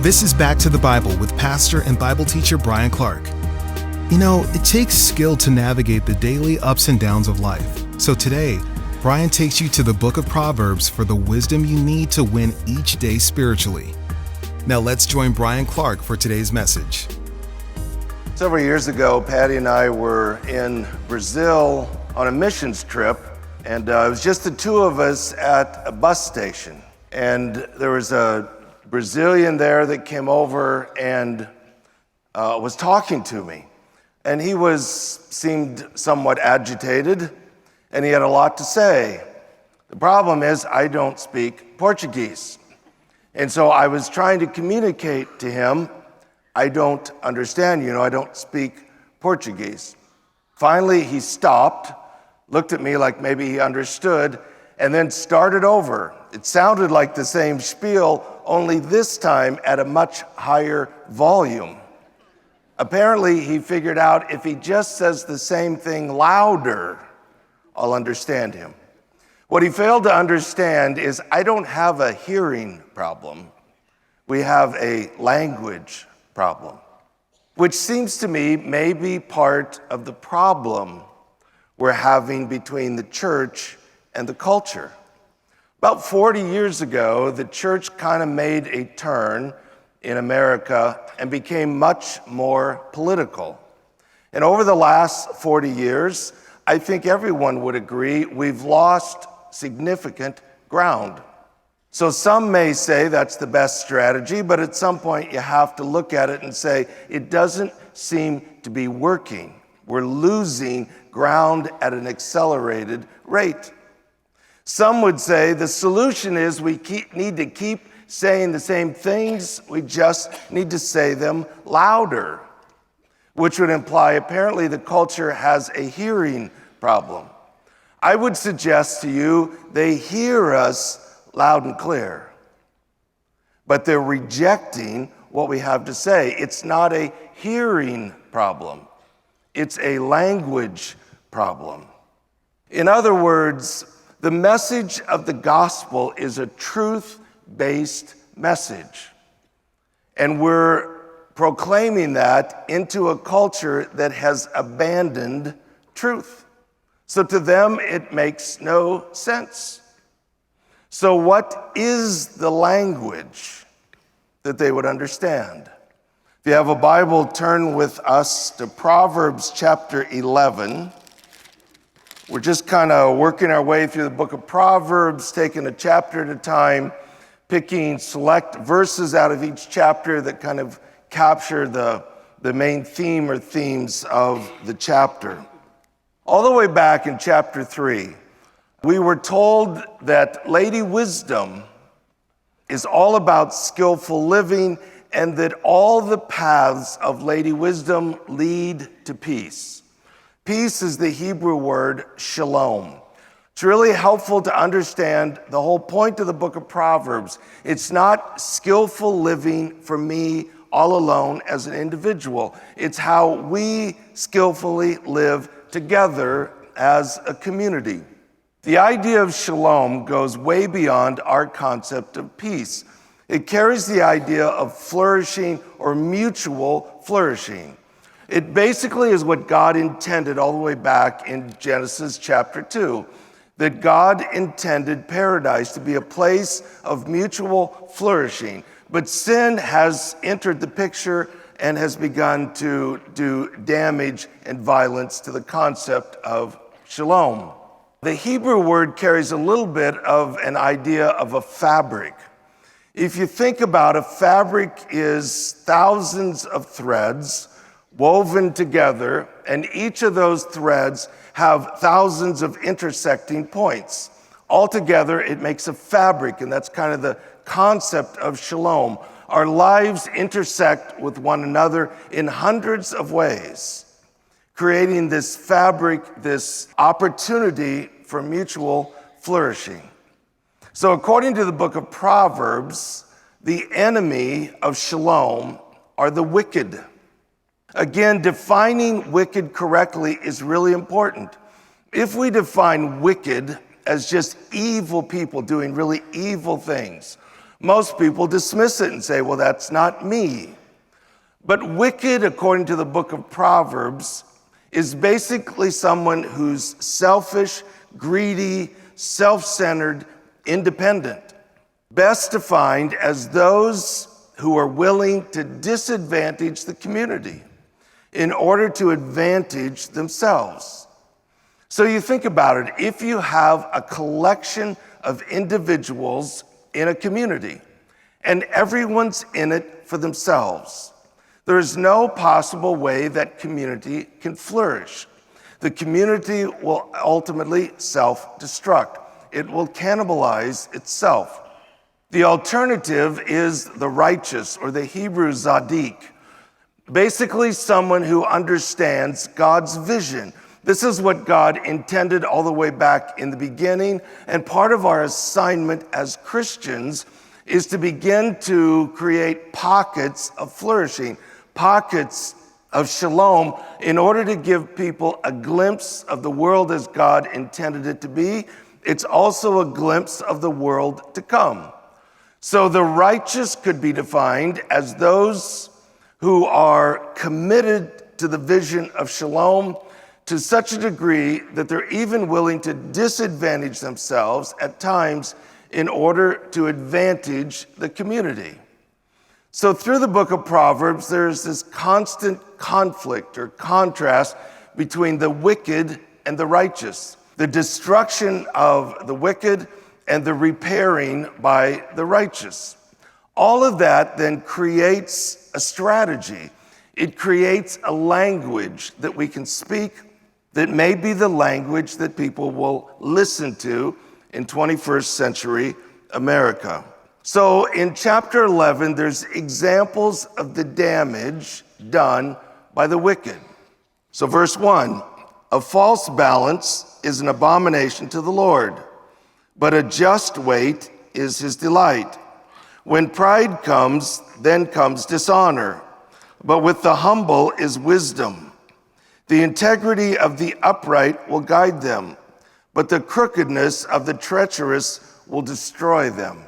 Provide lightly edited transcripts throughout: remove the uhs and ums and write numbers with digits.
This is Back to the Bible with pastor and Bible teacher Bryan Clark. You know, it takes skill to navigate the daily ups and downs of life. So today, Bryan takes you to the book of Proverbs for the wisdom you need to win each day spiritually. Now let's join Bryan Clark for today's message. Several years ago, Patty and I were in Brazil on a missions trip, and it was just the two of us at a bus station. And there was a Brazilian there that came over and was talking to me. And he seemed somewhat agitated, and he had a lot to say. The problem is I don't speak Portuguese. And so I was trying to communicate to him, I don't understand you, I don't speak Portuguese. Finally, he stopped, looked at me like maybe he understood, and then started over. It sounded like the same spiel, only this time at a much higher volume. Apparently, he figured out if he just says the same thing louder, I'll understand him. What he failed to understand is I don't have a hearing problem. We have a language problem, which seems to me may be part of the problem we're having between the church and the culture. About 40 years ago, the church kind of made a turn in America and became much more political. And over the last 40 years, I think everyone would agree we've lost significant ground. So some may say that's the best strategy, but at some point you have to look at it and say, it doesn't seem to be working. We're losing ground at an accelerated rate. Some would say the solution is we need to keep saying the same things, we just need to say them louder, which would imply apparently the culture has a hearing problem. I would suggest to you they hear us loud and clear, but they're rejecting what we have to say. It's not a hearing problem, it's a language problem. In other words, the message of the gospel is a truth-based message. And we're proclaiming that into a culture that has abandoned truth. So to them, it makes no sense. So what is the language that they would understand? If you have a Bible, turn with us to Proverbs chapter 11. We're just kind of working our way through the book of Proverbs, taking a chapter at a time, picking select verses out of each chapter that kind of capture the main theme or themes of the chapter. All the way back in chapter 3, we were told that Lady Wisdom is all about skillful living and that all the paths of Lady Wisdom lead to peace. Peace is the Hebrew word shalom. It's really helpful to understand the whole point of the book of Proverbs. It's not skillful living for me all alone as an individual. It's how we skillfully live together as a community. The idea of shalom goes way beyond our concept of peace. It carries the idea of flourishing or mutual flourishing. It basically is what God intended all the way back in Genesis chapter 2, that God intended paradise to be a place of mutual flourishing. But sin has entered the picture and has begun to do damage and violence to the concept of shalom. The Hebrew word carries a little bit of an idea of a fabric. If you think about it, fabric is thousands of threads woven together, and each of those threads have thousands of intersecting points. Altogether, it makes a fabric, and that's kind of the concept of shalom. Our lives intersect with one another in hundreds of ways, creating this fabric, this opportunity for mutual flourishing. So according to the book of Proverbs, the enemy of shalom are the wicked. Again, defining wicked correctly is really important. If we define wicked as just evil people doing really evil things, most people dismiss it and say, well, that's not me. But wicked, according to the book of Proverbs, is basically someone who's selfish, greedy, self-centered, independent. Best defined as those who are willing to disadvantage the community in order to advantage themselves. So you think about it, if you have a collection of individuals in a community and everyone's in it for themselves, there is no possible way that community can flourish. The community will ultimately self-destruct. It will cannibalize itself. The alternative is the righteous, or the Hebrew Zadik, basically someone who understands God's vision. This is what God intended all the way back in the beginning, and part of our assignment as Christians is to begin to create pockets of flourishing, pockets of shalom, in order to give people a glimpse of the world as God intended it to be. It's also a glimpse of the world to come. So the righteous could be defined as those who are committed to the vision of shalom to such a degree that they're even willing to disadvantage themselves at times in order to advantage the community. So through the book of Proverbs, there's this constant conflict or contrast between the wicked and the righteous, the destruction of the wicked and the repairing by the righteous. All of that then creates a strategy. It creates a language that we can speak that may be the language that people will listen to in 21st century America. So in chapter 11, there's examples of the damage done by the wicked. So verse 1, a false balance is an abomination to the Lord, but a just weight is his delight. When pride comes, then comes dishonor, but with the humble is wisdom. The integrity of the upright will guide them, but the crookedness of the treacherous will destroy them.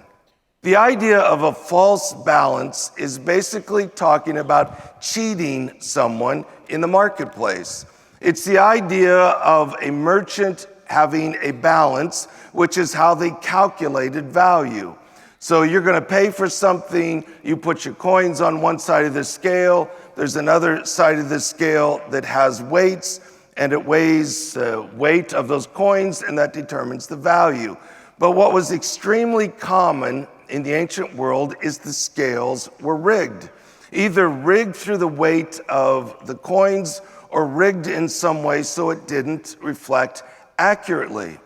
The idea of a false balance is basically talking about cheating someone in the marketplace. It's the idea of a merchant having a balance, which is how they calculated value. So you're going to pay for something, you put your coins on one side of the scale, there's another side of the scale that has weights, and it weighs the weight of those coins, and that determines the value. But what was extremely common in the ancient world is the scales were rigged, either rigged through the weight of the coins or rigged in some way so it didn't reflect accurately.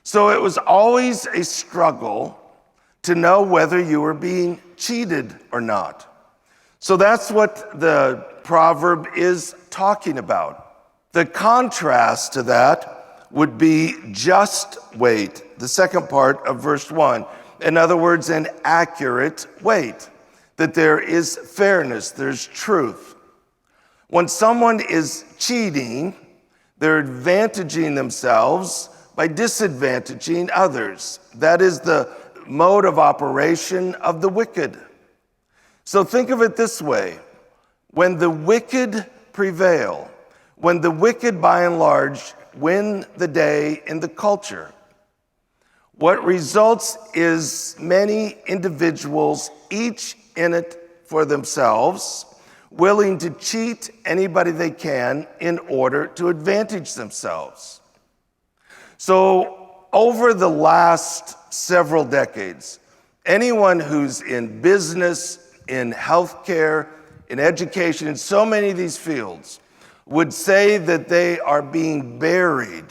So it was always a struggle to know whether you were being cheated or not. So that's what the proverb is talking about. The contrast to that would be just weight, the second part of verse 1. In other words, an accurate weight, that there is fairness, there's truth. When someone is cheating, they're advantaging themselves by disadvantaging others. That is the mode of operation of the wicked. So think of it this way. When the wicked prevail, when the wicked by and large win the day in the culture, what results is many individuals, each in it for themselves, willing to cheat anybody they can in order to advantage themselves. So over the last several decades, anyone who's in business, in healthcare, in education, in so many of these fields, would say that they are being buried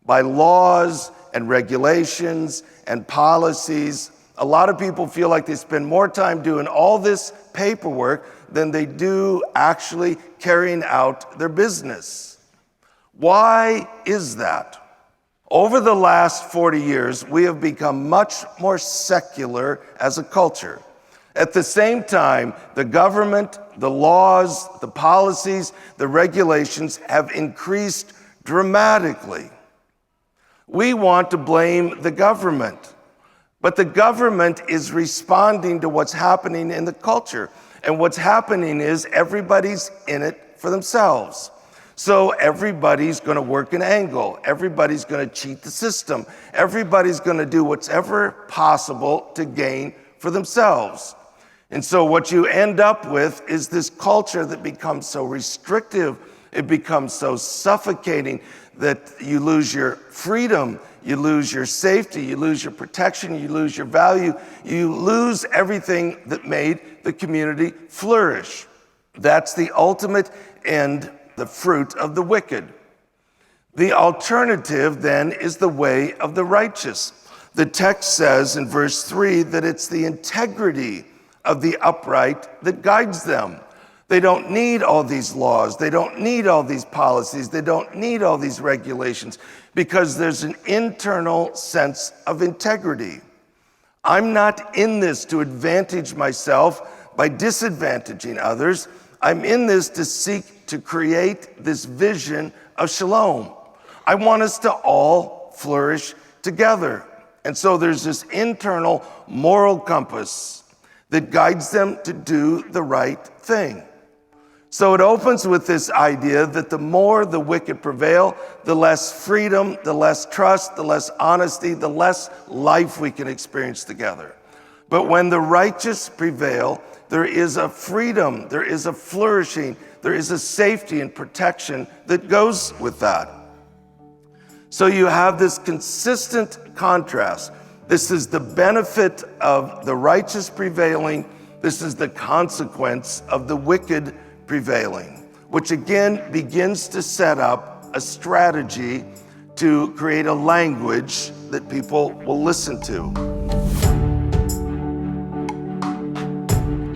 by laws and regulations and policies. A lot of people feel like they spend more time doing all this paperwork than they do actually carrying out their business. Why is that? Over the last 40 years, we have become much more secular as a culture. At the same time, the government, the laws, the policies, the regulations have increased dramatically. We want to blame the government. But the government is responding to what's happening in the culture. And what's happening is everybody's in it for themselves. So everybody's going to work an angle. Everybody's going to cheat the system. Everybody's going to do whatever possible to gain for themselves. And so what you end up with is this culture that becomes so restrictive, it becomes so suffocating that you lose your freedom, you lose your safety, you lose your protection, you lose your value, you lose everything that made the community flourish. That's the ultimate end, the fruit of the wicked. The alternative then is the way of the righteous. The text says in verse 3 that it's the integrity of the upright that guides them. They don't need all these laws. They don't need all these policies. They don't need all these regulations because there's an internal sense of integrity. I'm not in this to advantage myself by disadvantaging others. I'm in this to seek to create this vision of shalom. I want us to all flourish together. And so there's this internal moral compass that guides them to do the right thing. So it opens with this idea that the more the wicked prevail, the less freedom, the less trust, the less honesty, the less life we can experience together. But when the righteous prevail, there is a freedom, there is a flourishing, there is a safety and protection that goes with that. So you have this consistent contrast. This is the benefit of the righteous prevailing. This is the consequence of the wicked prevailing, which again begins to set up a strategy to create a language that people will listen to.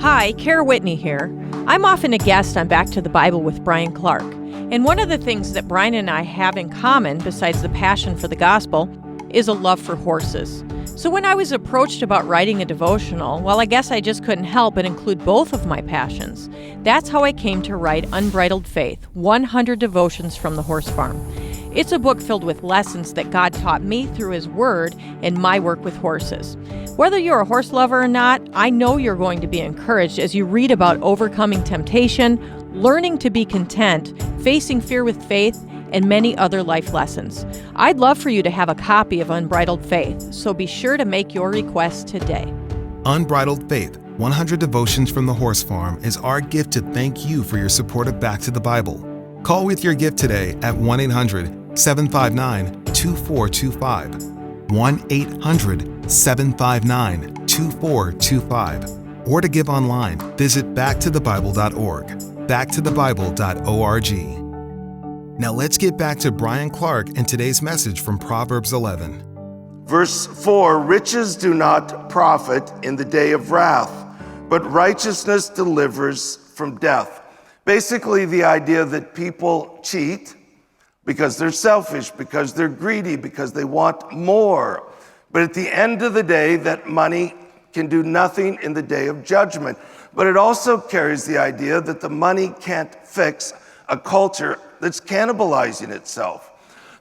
Hi, Kara Whitney here. I'm often a guest on Back to the Bible with Bryan Clark. And one of the things that Bryan and I have in common, besides the passion for the gospel, is a love for horses. So when I was approached about writing a devotional, well, I guess I just couldn't help but include both of my passions. That's how I came to write Unbridled Faith, 100 Devotions from the Horse Farm. It's a book filled with lessons that God taught me through His Word and my work with horses. Whether you're a horse lover or not, I know you're going to be encouraged as you read about overcoming temptation, learning to be content, facing fear with faith, and many other life lessons. I'd love for you to have a copy of Unbridled Faith, so be sure to make your request today. Unbridled Faith, 100 Devotions from the Horse Farm is our gift to thank you for your support of Back to the Bible. Call with your gift today at 1-800-759-2425. 1-800-759-2425. Or to give online, visit backtothebible.org. backtothebible.org. Now let's get back to Bryan Clark and today's message from Proverbs 11. Verse 4, riches do not profit in the day of wrath, but righteousness delivers from death. Basically, the idea that people cheat because they're selfish, because they're greedy, because they want more. But at the end of the day, that money can do nothing in the day of judgment. But it also carries the idea that the money can't fix a culture that's cannibalizing itself.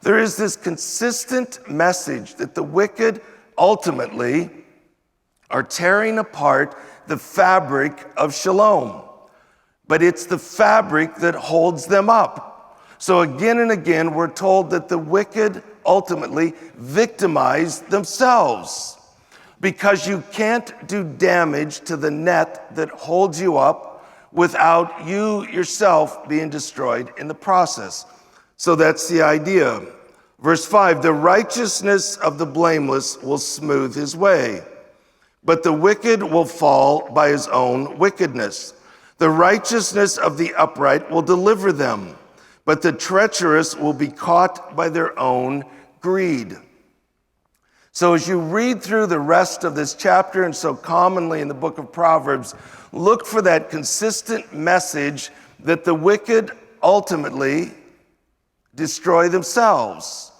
There is this consistent message that the wicked ultimately are tearing apart the fabric of shalom, but it's the fabric that holds them up. So again and again, we're told that the wicked ultimately victimize themselves because you can't do damage to the net that holds you up without you yourself being destroyed in the process. So that's the idea. Verse 5, the righteousness of the blameless will smooth his way, but the wicked will fall by his own wickedness. The righteousness of the upright will deliver them, but the treacherous will be caught by their own greed. So as you read through the rest of this chapter, and so commonly in the book of Proverbs, look for that consistent message that the wicked ultimately destroy themselves.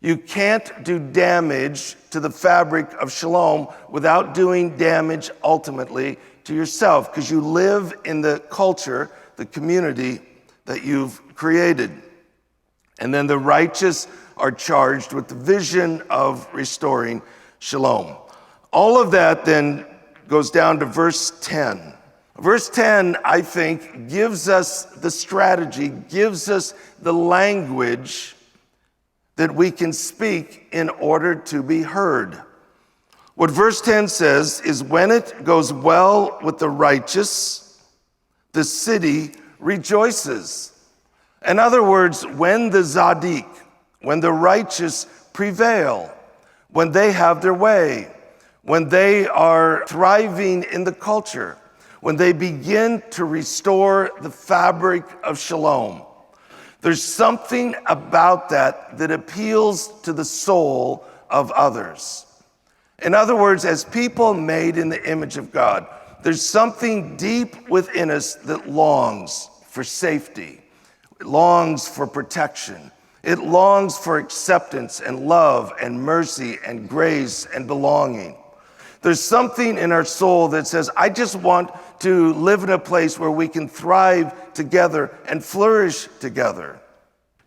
You can't do damage to the fabric of shalom without doing damage ultimately to yourself, because you live in the culture, the community that you've created. And then the righteous are charged with the vision of restoring shalom. All of that then goes down to verse 10. Verse 10, I think, gives us the strategy, gives us the language that we can speak in order to be heard. What verse 10 says is, when it goes well with the righteous, the city rejoices. In other words, when the Zadik, when the righteous prevail, when they have their way, when they are thriving in the culture, when they begin to restore the fabric of shalom. There's something about that that appeals to the soul of others. In other words, as people made in the image of God, there's something deep within us that longs for safety. It longs for protection. It longs for acceptance and love and mercy and grace and belonging. There's something in our soul that says, I just want to live in a place where we can thrive together and flourish together.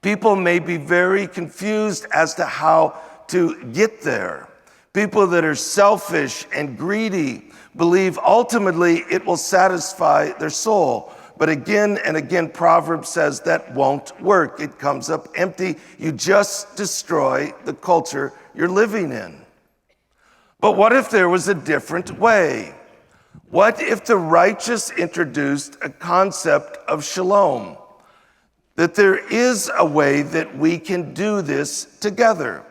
People may be very confused as to how to get there. People that are selfish and greedy believe ultimately it will satisfy their soul. But again and again, Proverbs says that won't work. It comes up empty. You just destroy the culture you're living in. But what if there was a different way? What if the righteous introduced a concept of shalom? That there is a way that we can do this together,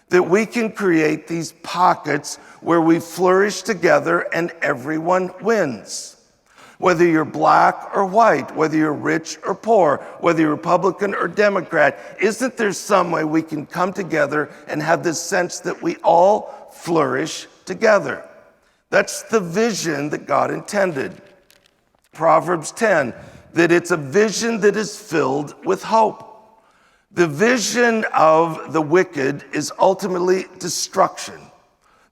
that we can create these pockets where we flourish together and everyone wins. Whether you're black or white, whether you're rich or poor, whether you're Republican or Democrat, isn't there some way we can come together and have this sense that we all flourish together? That's the vision that God intended. Proverbs 10, that it's a vision that is filled with hope. The vision of the wicked is ultimately destruction.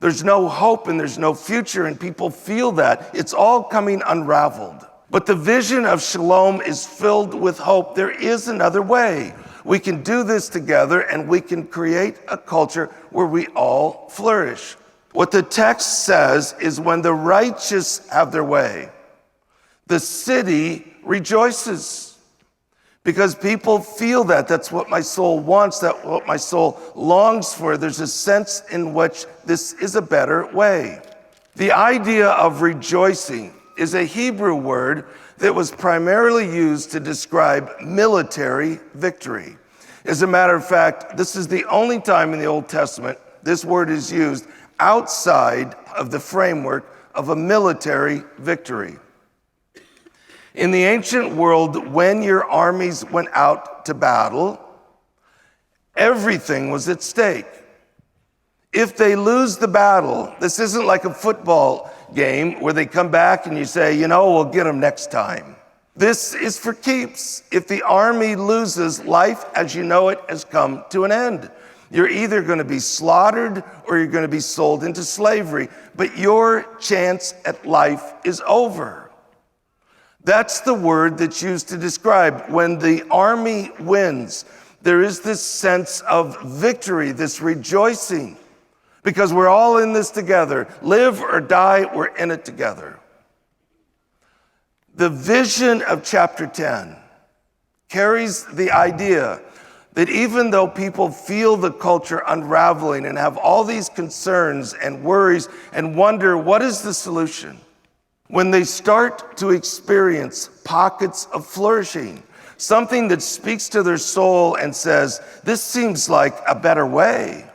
There's no hope and there's no future, and people feel that. It's all coming unraveled. But the vision of shalom is filled with hope. There is another way. We can do this together and we can create a culture where we all flourish. What the text says is, when the righteous have their way, the city rejoices. Because people feel that. That's what my soul wants. That's what my soul longs for. There's a sense in which this is a better way. The idea of rejoicing is a Hebrew word that was primarily used to describe military victory. As a matter of fact, this is the only time in the Old Testament this word is used outside of the framework of a military victory. In the ancient world, when your armies went out to battle, everything was at stake. If they lose the battle, this isn't like a football game where they come back and you say, we'll get them next time. This is for keeps. If the army loses, life as you know it has come to an end. You're either going to be slaughtered or you're going to be sold into slavery, but your chance at life is over. That's the word that's used to describe when the army wins. There is this sense of victory, this rejoicing, because we're all in this together. Live or die, we're in it together. The vision of chapter 10 carries the idea that even though people feel the culture unraveling and have all these concerns and worries and wonder, what is the solution? When they start to experience pockets of flourishing, something that speaks to their soul and says, this seems like a better way.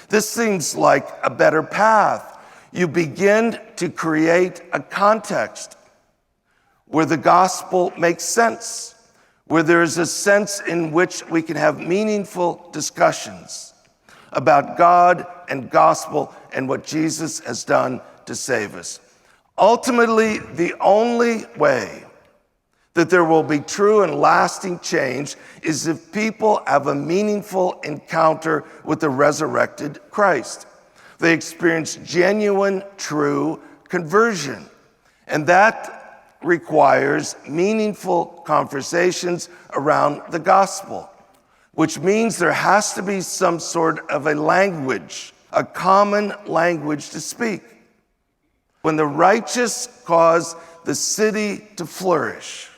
This seems like a better path. You begin to create a context where the gospel makes sense, where there is a sense in which we can have meaningful discussions about God and gospel and what Jesus has done to save us. Ultimately, the only way that there will be true and lasting change is if people have a meaningful encounter with the resurrected Christ. They experience genuine, true conversion. And that requires meaningful conversations around the gospel, which means there has to be some sort of a language, a common language to speak. When the righteous cause the city to flourish,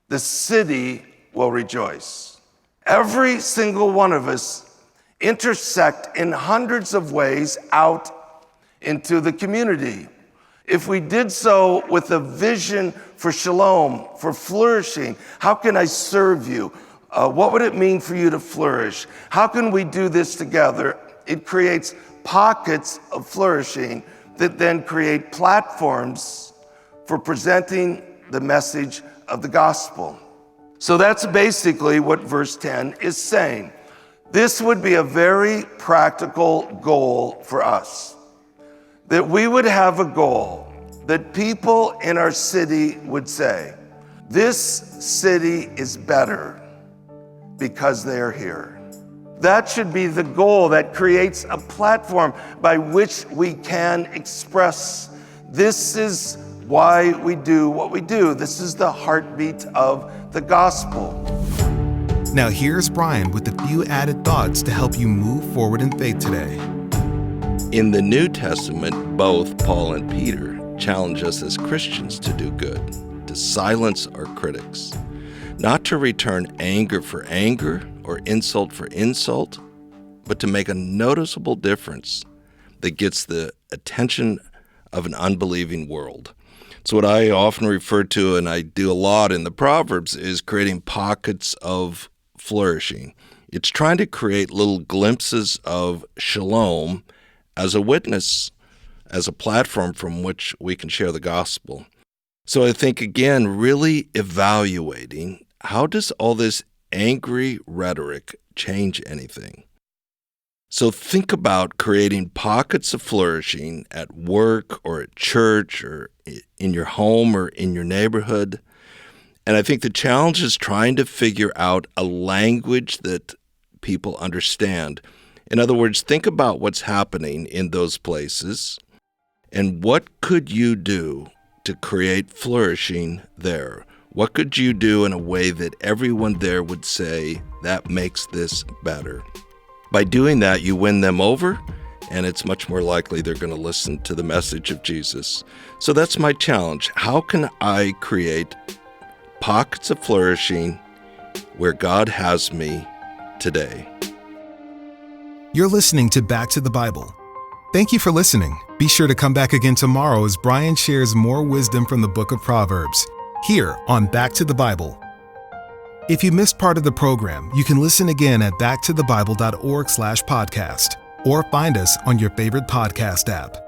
the city will rejoice. Every single one of us intersect in hundreds of ways out into the community. If we did so with a vision for shalom, for flourishing, how can I serve you? What would it mean for you to flourish? How can we do this together? It creates pockets of flourishing that then create platforms for presenting the message of the gospel. So that's basically what verse 10 is saying. This would be a very practical goal for us, that we would have a goal that people in our city would say, this city is better because they're here. That should be the goal that creates a platform by which we can express, this is why we do what we do. This is the heartbeat of the gospel. Now here's Bryan with a few added thoughts to help you move forward in faith today. In the New Testament, both Paul and Peter challenge us as Christians to do good, to silence our critics, not to return anger for anger or insult for insult, but to make a noticeable difference that gets the attention of an unbelieving world. So what I often refer to, and I do a lot in the Proverbs, is creating pockets of flourishing. It's trying to create little glimpses of shalom as a witness, as a platform from which we can share the gospel. So I think, again, really evaluating, how does all this angry rhetoric change anything? So think about creating pockets of flourishing at work or at church or in your home or in your neighborhood. And I think the challenge is trying to figure out a language that people understand. In other words, think about what's happening in those places and what could you do to create flourishing there? What could you do in a way that everyone there would say, that makes this better? By doing that, you win them over, and it's much more likely they're going to listen to the message of Jesus. So that's my challenge. How can I create pockets of flourishing where God has me today? You're listening to Back to the Bible. Thank you for listening. Be sure to come back again tomorrow as Bryan shares more wisdom from the book of Proverbs, here on Back to the Bible. If you missed part of the program, you can listen again at backtothebible.org/podcast or find us on your favorite podcast app.